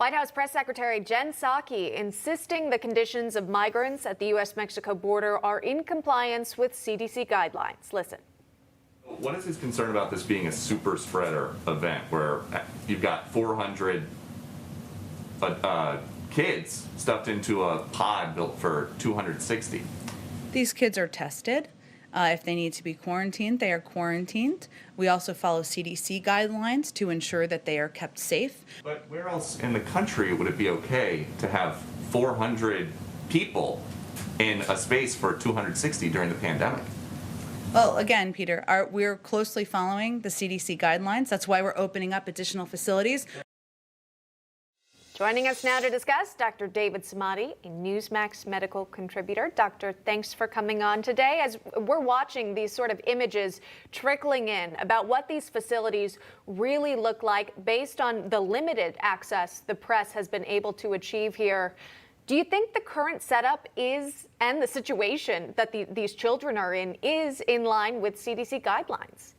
White House Press Secretary Jen Psaki insisting the conditions of migrants at the U.S.-Mexico border are in compliance with CDC guidelines. Listen. What is his concern about this being a super spreader event where you've got 400 kids stuffed into a pod built for 260? These kids are tested. If they need to be quarantined, they are quarantined. We also follow CDC guidelines to ensure that they are kept safe. But where else in the country would it be okay to have 400 people in a space for 260 during the pandemic? Well, again, Peter, we're closely following the CDC guidelines. That's why we're opening up additional facilities. Joining us now to discuss, Dr. David Samadi, a Newsmax medical contributor. Doctor, thanks for coming on today. As we're watching these sort of images trickling in about what these facilities really look like based on the limited access the press has been able to achieve here, do you think the current setup is, and the situation that these children are in line with CDC guidelines?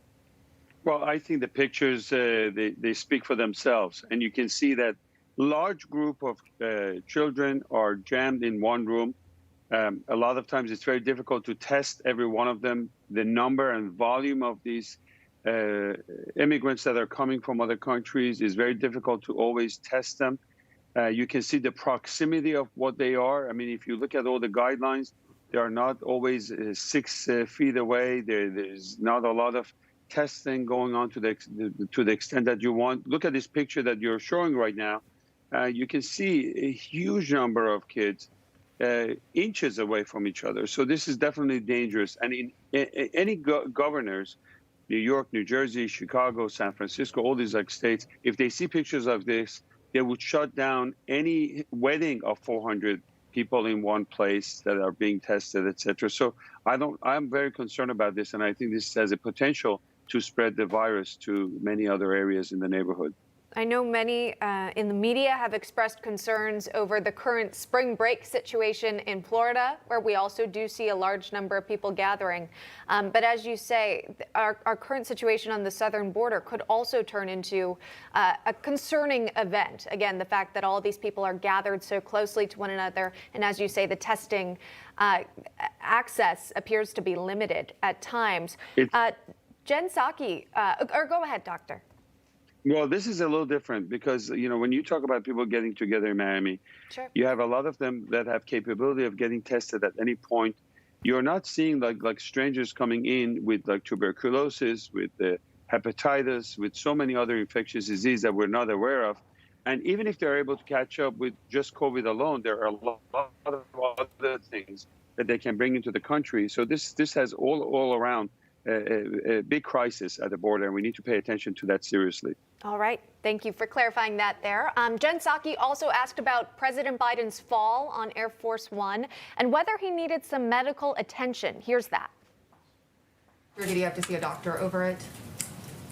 Well, I think the pictures, they speak for themselves. And you can see that large group of children are jammed in one room. A lot of times it's very difficult to test every one of them. The number and volume of these immigrants that are coming from other countries is very difficult to always test them. You can see the proximity of what they are. I mean, if you look at all the guidelines, they are not always 6 feet away. There's not a lot of testing going on to the extent that you want. Look at this picture that you're showing right now. You can see a huge number of kids inches away from each other. So this is definitely dangerous. And in any governors, New York, New Jersey, Chicago, San Francisco, all these states, if they see pictures of this, they would shut down any wedding of 400 people in one place that are being tested, et cetera. So I'm very concerned about this. And I think this has a potential to spread the virus to many other areas in the neighborhood. I know many in the media have expressed concerns over the current spring break situation in Florida, where we also do see a large number of people gathering. But as you say, our current situation on the southern border could also turn into a concerning event. Again, the fact that all these people are gathered so closely to one another, and as you say, the testing access appears to be limited at times. Jen Psaki, or go ahead, Doctor. Well, this is a little different because, when you talk about people getting together in Miami, sure, you have a lot of them that have capability of getting tested at any point. You're not seeing like strangers coming in with tuberculosis, with hepatitis, with so many other infectious diseases that we're not aware of. And even if they're able to catch up with just COVID alone, there are a lot of other things that they can bring into the country. So this has all around a big crisis at the border, and we need to pay attention to that seriously. All right. Thank you for clarifying that there. Jen Psaki also asked about President Biden's fall on Air Force One and whether he needed some medical attention. Here's that. Or did he have to see a doctor over it?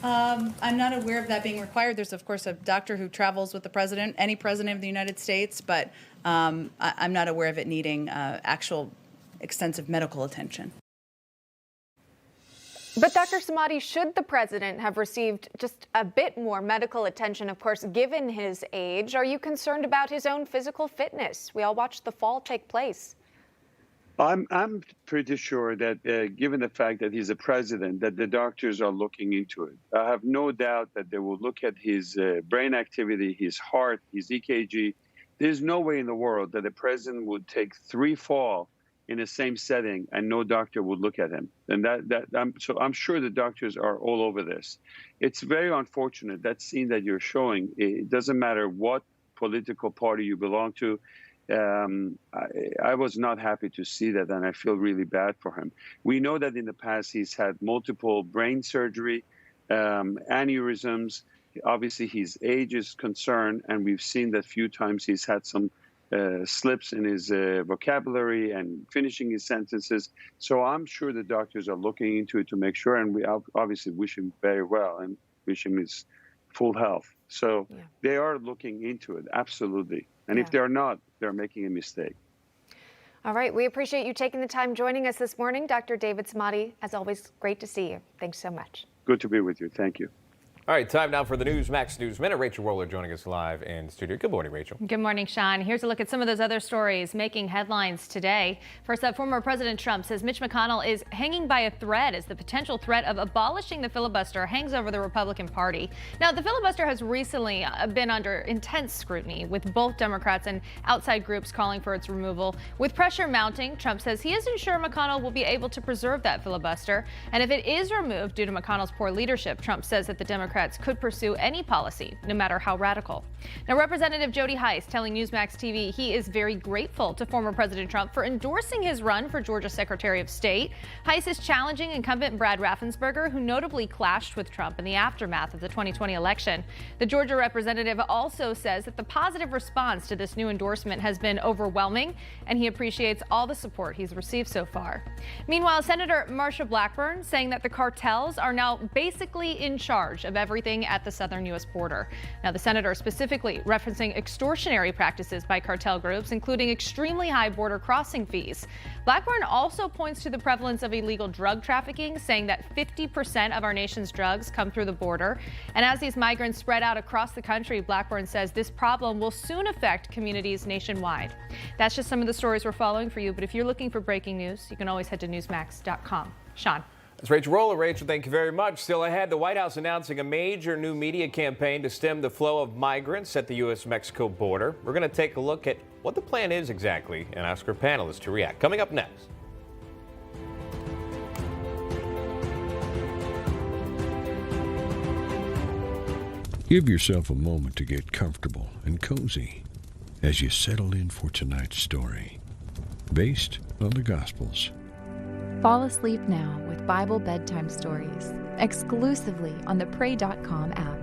I'm not aware of that being required. There's, of course, a doctor who travels with the president, any president of the United States, but I'm not aware of it needing actual extensive medical attention. But Dr. Samadi, should the president have received just a bit more medical attention, of course, given his age? Are you concerned about his own physical fitness? We all watched the fall take place. I'm pretty sure that given the fact that he's a president, that the doctors are looking into it. I have no doubt that they will look at his brain activity, his heart, his EKG. There's no way in the world that a president would take 3 falls in the same setting and no doctor would look at him. And so I'm sure the doctors are all over this. It's very unfortunate, that scene that you're showing. It doesn't matter what political party you belong to. I was not happy to see that, and I feel really bad for him. We know that in the past he's had multiple brain surgery, aneurysms. Obviously his age is concerned, and we've seen that few times he's had some slips in his vocabulary and finishing his sentences. So I'm sure the doctors are looking into it to make sure, and we obviously wish him very well and wish him his full health. So they are looking into it, absolutely. And if they're not, they're making a mistake. All right. We appreciate you taking the time joining us this morning. Dr. David Samadi, as always, great to see you. Thanks so much. Good to be with you. Thank you. All right, time now for the Newsmax News Minute. Rachel Roller joining us live in studio. Good morning, Rachel. Good morning, Sean. Here's a look at some of those other stories making headlines today. First up, former President Trump says Mitch McConnell is hanging by a thread as the potential threat of abolishing the filibuster hangs over the Republican Party. Now, the filibuster has recently been under intense scrutiny, with both Democrats and outside groups calling for its removal. With pressure mounting, Trump says he isn't sure McConnell will be able to preserve that filibuster. And if it is removed due to McConnell's poor leadership, Trump says that the Democrats could pursue any policy, no matter how radical. Now, Representative Jody Hice telling Newsmax TV he is very grateful to former President Trump for endorsing his run for Georgia Secretary of State. Hice is challenging incumbent Brad Raffensperger, who notably clashed with Trump in the aftermath of the 2020 election. The Georgia representative also says that the positive response to this new endorsement has been overwhelming, and he appreciates all the support he's received so far. Meanwhile, Senator Marsha Blackburn saying that the cartels are now basically in charge of everything at the southern U.S. border. Now, the senator specifically referencing extortionary practices by cartel groups, including extremely high border crossing fees. Blackburn also points to the prevalence of illegal drug trafficking, saying that 50% of our nation's drugs come through the border. And as these migrants spread out across the country, Blackburn says this problem will soon affect communities nationwide. That's just some of the stories we're following for you, but if you're looking for breaking news, you can always head to newsmax.com. Sean. It's Rachel Roller. Rachel, thank you very much. Still ahead, the White House announcing a major new media campaign to stem the flow of migrants at the U.S.-Mexico border. We're going to take a look at what the plan is exactly and ask our panelists to react. Coming up next. Give yourself a moment to get comfortable and cozy as you settle in for tonight's story, based on the Gospels. Fall asleep now with Bible bedtime stories, exclusively on the Pray.com app.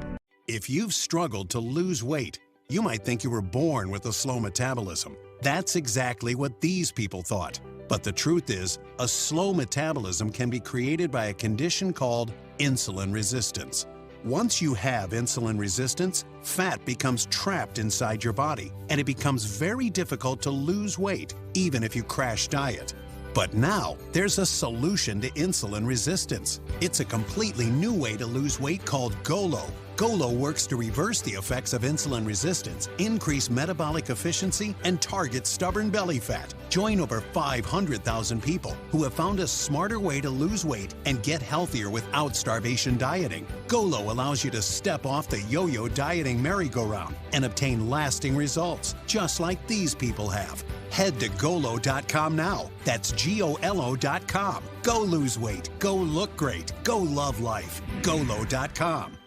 If you've struggled to lose weight, you might think you were born with a slow metabolism. That's exactly what these people thought. But the truth is, a slow metabolism can be created by a condition called insulin resistance. Once you have insulin resistance, fat becomes trapped inside your body, and it becomes very difficult to lose weight, even if you crash diet. But now, there's a solution to insulin resistance. It's a completely new way to lose weight called GOLO. GOLO works to reverse the effects of insulin resistance, increase metabolic efficiency, and target stubborn belly fat. Join over 500,000 people who have found a smarter way to lose weight and get healthier without starvation dieting. GOLO allows you to step off the yo-yo dieting merry-go-round and obtain lasting results, just like these people have. Head to GOLO.com now. That's GOLO.com. Go lose weight. Go look great. Go love life. GOLO.com.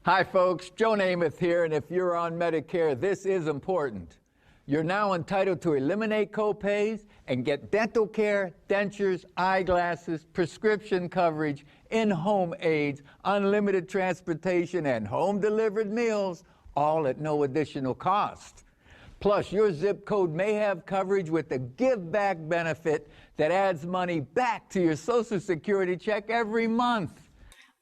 Hi folks, Joe Namath here, and if you're on Medicare, this is important. You're now entitled to eliminate co-pays and get dental care, dentures, eyeglasses, prescription coverage, in-home aids, unlimited transportation, and home-delivered meals, all at no additional cost. Plus, your zip code may have coverage with the Give Back benefit that adds money back to your Social Security check every month.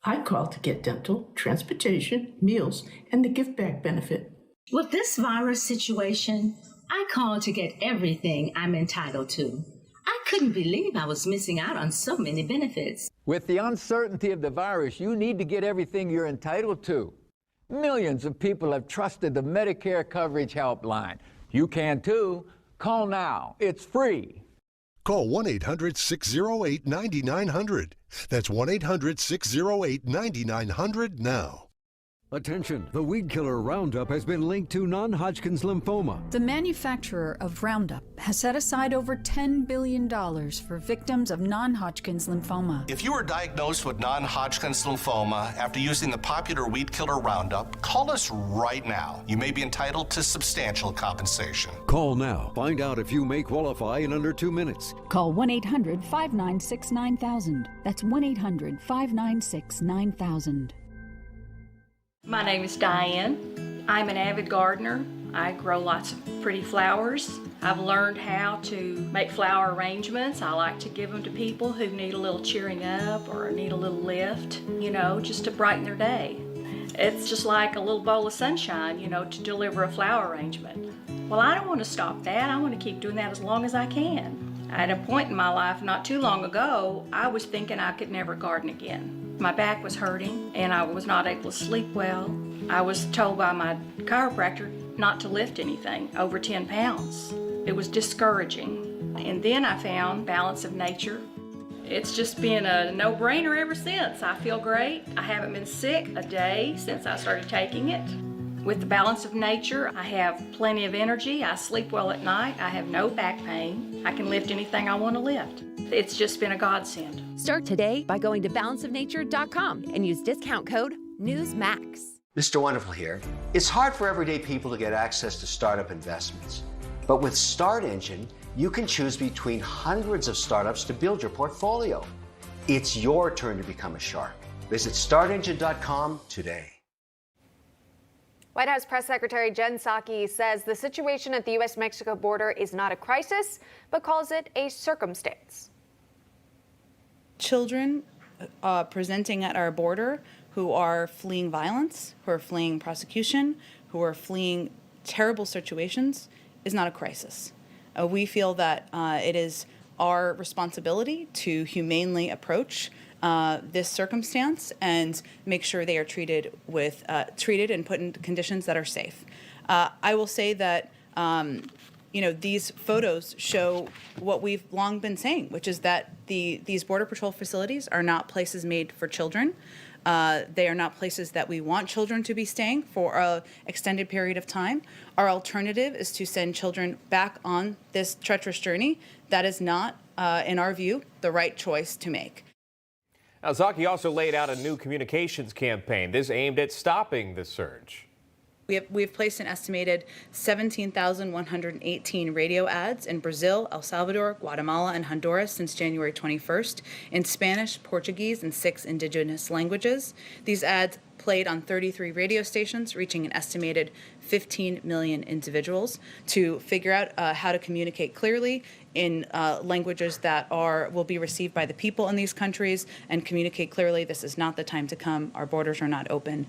I called to get dental, transportation, meals, and the Give Back benefit. With this virus situation, I called to get everything I'm entitled to. I couldn't believe I was missing out on so many benefits. With the uncertainty of the virus, you need to get everything you're entitled to. Millions of people have trusted the Medicare Coverage Helpline. You can too. Call now. It's free. Call 1-800-608-9900. That's 1-800-608-9900 now. Attention, the weed killer Roundup has been linked to non-Hodgkin's lymphoma. The manufacturer of Roundup has set aside over $10 billion for victims of non-Hodgkin's lymphoma. If you were diagnosed with non-Hodgkin's lymphoma after using the popular weed killer Roundup, call us right now. You may be entitled to substantial compensation. Call now. Find out if you may qualify in under 2 minutes. Call 1-800-596-9000. That's 1-800-596-9000. My name is Diane. I'm an avid gardener. I grow lots of pretty flowers. I've learned how to make flower arrangements. I like to give them to people who need a little cheering up or need a little lift, just to brighten their day. It's just like a little bowl of sunshine, to deliver a flower arrangement. Well, I don't want to stop that. I want to keep doing that as long as I can. At a point in my life not too long ago, I was thinking I could never garden again. My back was hurting and I was not able to sleep well. I was told by my chiropractor not to lift anything over 10 pounds. It was discouraging. And then I found Balance of Nature. It's just been a no-brainer ever since. I feel great. I haven't been sick a day since I started taking it. With the Balance of Nature, I have plenty of energy. I sleep well at night. I have no back pain. I can lift anything I want to lift. It's just been a godsend. Start today by going to balanceofnature.com and use discount code Newsmax. Mr. Wonderful here. It's hard for everyday people to get access to startup investments. But with Start Engine, you can choose between hundreds of startups to build your portfolio. It's your turn to become a shark. Visit startengine.com today. White House Press Secretary Jen Psaki says the situation at the U.S.-Mexico border is not a crisis, but calls it a circumstance. Children presenting at our border who are fleeing violence, who are fleeing prosecution, who are fleeing terrible situations is not a crisis. We feel that it is our responsibility to humanely approach this circumstance and make sure they are treated and put in conditions that are safe. I will say that these photos show what we've long been saying, which is that these Border Patrol facilities are not places made for children. They are not places that we want children to be staying for an extended period of time. Our alternative is to send children back on this treacherous journey. That is not, in our view, the right choice to make. Now, Psaki also laid out a new communications campaign. This aimed at stopping the surge. We've placed an estimated 17,118 radio ads in Brazil, El Salvador, Guatemala, and Honduras since January 21st in Spanish, Portuguese, and 6 indigenous languages. These ads played on 33 radio stations, reaching an estimated 15 million individuals to figure out how to communicate clearly in languages that will be received by the people in these countries and communicate clearly this is not the time to come, our borders are not open.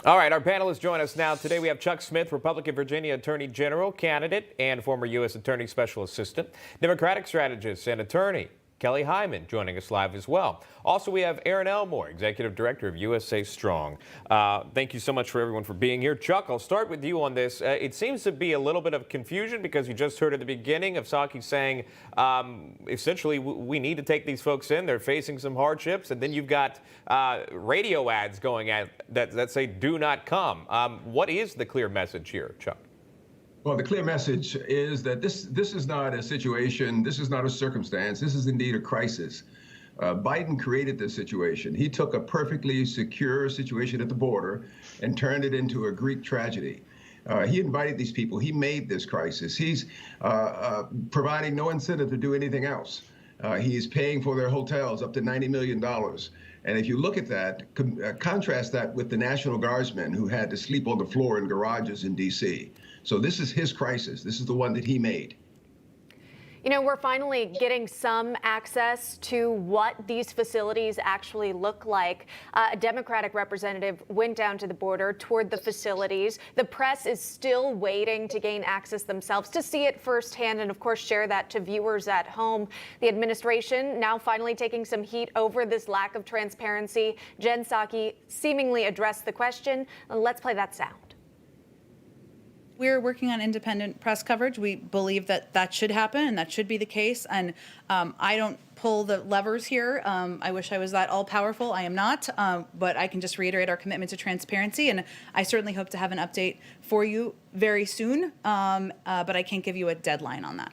All right, our panelists join us now. Today we have Chuck Smith, Republican Virginia Attorney General candidate and former U.S. Attorney Special Assistant, Democratic strategist and attorney Kelly Hyman joining us live as well. Also, we have Aaron Elmore, Executive Director of USA Strong. Thank you so much for everyone for being here. Chuck, I'll start with you on this. It seems to be a little bit of confusion because you just heard at the beginning of Psaki saying essentially we need to take these folks in. They're facing some hardships. And then you've got radio ads going at that say do not come. What is the clear message here, Chuck? Well, the clear message is that this is not a situation, this is not a circumstance, this is indeed a crisis. Biden created this situation. He took a perfectly secure situation at the border and turned it into a Greek tragedy. He invited these people. He made this crisis. He's providing no incentive to do anything else. He's paying for their hotels up to $90 million. And if you look at that, contrast that with the National Guardsmen who had to sleep on the floor in garages in D.C. So this is his crisis. This is the one that he made. You know, we're finally getting some access to what these facilities actually look like. A Democratic representative went down to the border, toured the facilities. The press is still waiting to gain access themselves to see it firsthand and, of course, share that to viewers at home. The administration now finally taking some heat over this lack of transparency. Jen Psaki seemingly addressed the question. Let's play that sound. We're working on independent press coverage. We believe that that should happen and that should be the case. And I don't pull the levers here. I wish I was that all-powerful. I am not. But I can just reiterate our commitment to transparency. And I certainly hope to have an update for you very soon. But I can't give you a deadline on that.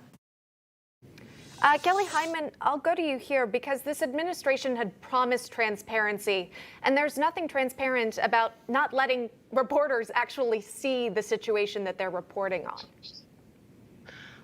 Kelly Hyman, I'll go to you here because this administration had promised transparency, and there's nothing transparent about not letting reporters actually see the situation that they're reporting on.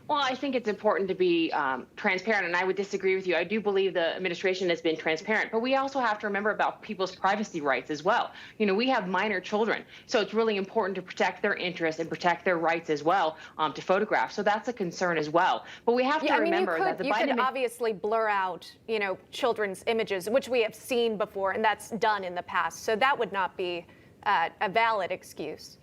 Well, I think it's important to be transparent, and I would disagree with you. I do believe the administration has been transparent, but we also have to remember about people's privacy rights as well. You know, we have minor children, so it's really important to protect their interests and protect their rights as well to photograph. So that's a concern as well. But we have to remember that the Biden you could obviously blur out, you know, children's images, which we have seen before, and that's done in the past. So that would not be a valid excuse.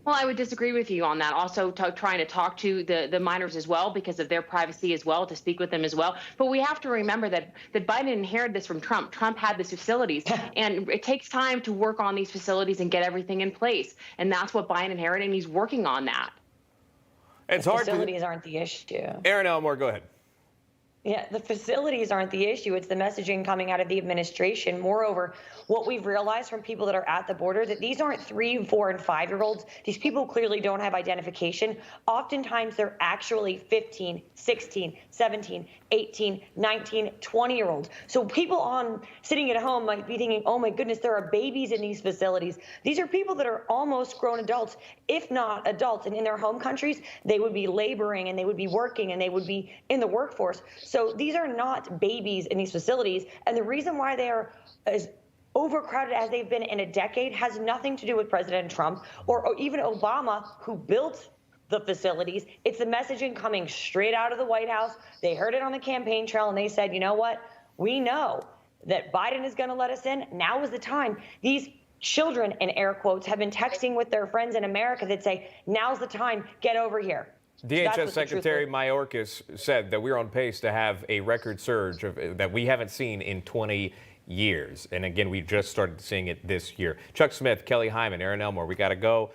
Well, I would disagree with you on that. Also, trying to talk to the minors as well because of their privacy as well, to speak with them as well. But we have to remember that Biden inherited this from Trump. Trump had these facilities, and it takes time to work on these facilities and get everything in place. And that's what Biden inherited, and he's working on that. It's hard. Facilities aren't the issue. Aaron Elmore, go ahead. Yeah, the facilities aren't the issue. It's the messaging coming out of the administration. Moreover, what we've realized from people that are at the border, that these aren't 3, 4, and 5-year-olds. These people clearly don't have identification. Oftentimes, they're actually 15, 16, 17, 18, 19, 20-year-olds. So people sitting at home might be thinking, oh my goodness, there are babies in these facilities. These are people that are almost grown adults, if not adults. And in their home countries, they would be laboring and they would be working and they would be in the workforce. So these are not babies in these facilities. And the reason why they are as overcrowded as they've been in a decade has nothing to do with President Trump or even Obama, who built the facilities. It's the messaging coming straight out of the White House. They heard it on the campaign trail and they said, you know what? We know that Biden is going to let us in. Now is the time. These children, in air quotes, have been texting with their friends in America that say, now's the time, get over here. DHS Secretary Mayorkas said that we're on pace to have a record surge that we haven't seen in 20 years. And again, we just started seeing it this year. Chuck Smith, Kelly Hyman, Aaron Elmore, we got to go.